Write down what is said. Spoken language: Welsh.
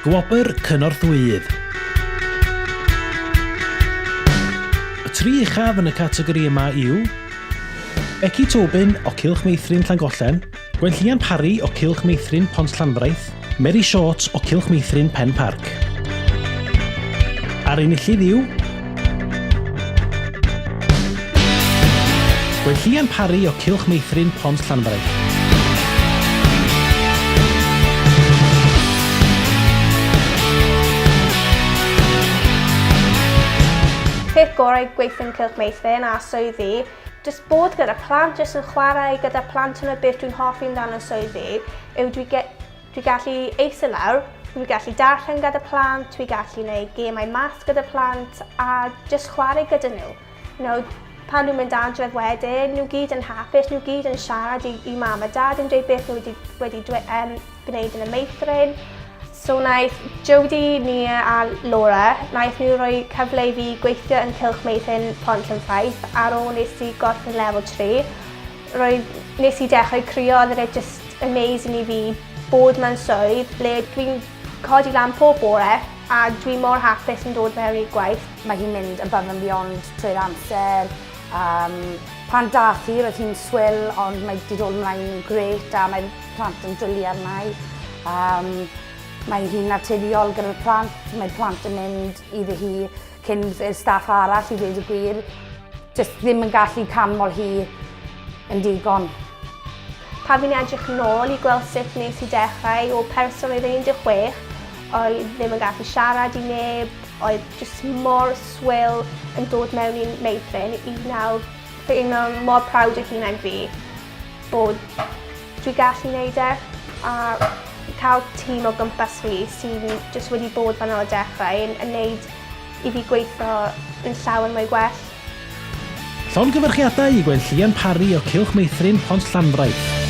Gwobr Cynorthwyydd. Y tri uchaf yn y categori yma yw Eci Tobin o Cylch Meithrin Llangollen, Gwenllian Parry o Cylch Meithrin Pont Llanfraith, Mary Short o Cylch Meithrin Pen Parc. A'r enillydd yw Gwenllian Parry o Cylch Meithrin Pont Llanfraith. Peth gorau gweithio'n Cylch Meithrin a swyddi, jyst bod gyda plant, jyst yn chwarae gyda plant yn y beth dwi'n hoffi amdano swyddi, yw dwi gallu eistedd lawr, dwi gallu darllen gyda plant, dwi gallu gwneud gemau math gyda plant a jyst chwarae gyda nhw. Pan dwi'n mynd adref wedyn, nhw gyd yn hapus, nhw gyd yn siarad i mam a dad yn dweud beth nhw wedi gwneud yn y meithrin. So wnaeth Jody, Nia a Laura, wnaeth nhw roi cyfle i fi gweithio yn Cylch Meithrin Pont Llanfraith ar ôl nes i gorffen lefel 3. Nes i dechrau crio, oedd e just amazing i fi bod mewn swydd ble dwi'n codi lan pob bore a dwi mor hapus yn dod mewn i'r gwaith. Mae hi'n mynd above and beyond trwy'r amser. Pan dath hi, roedd hi'n swill, ond mae wedi dod ymlaen yn gret a mae'r plant yn dwlu arnau. Mae hi'n naturiol gyda'r plant, mae'r plant yn mynd iddi hi cyn i'r staff arall i ddweud y gwir. Jyst ddim yn gallu canmol hi yn digon. Pan fi'n edrych nôl i gweld sut nes i dechrau o person oedd 16, oedd ddim yn gallu siarad i neb, oedd jyst mor swill yn dod mewn i'n meithrin i nawr. Fi'n mor proud o hunain fi bod dwi gallu wneud e a cael tîm o gwmpas fi sy'n jyst wedi bod fan o'r dechrau yn wneud i fi gweithio yn llawer mwy gwell. Llongyfarchiadau i Gwenllian Parry o Cylch Meithrin Pont Llanfraith.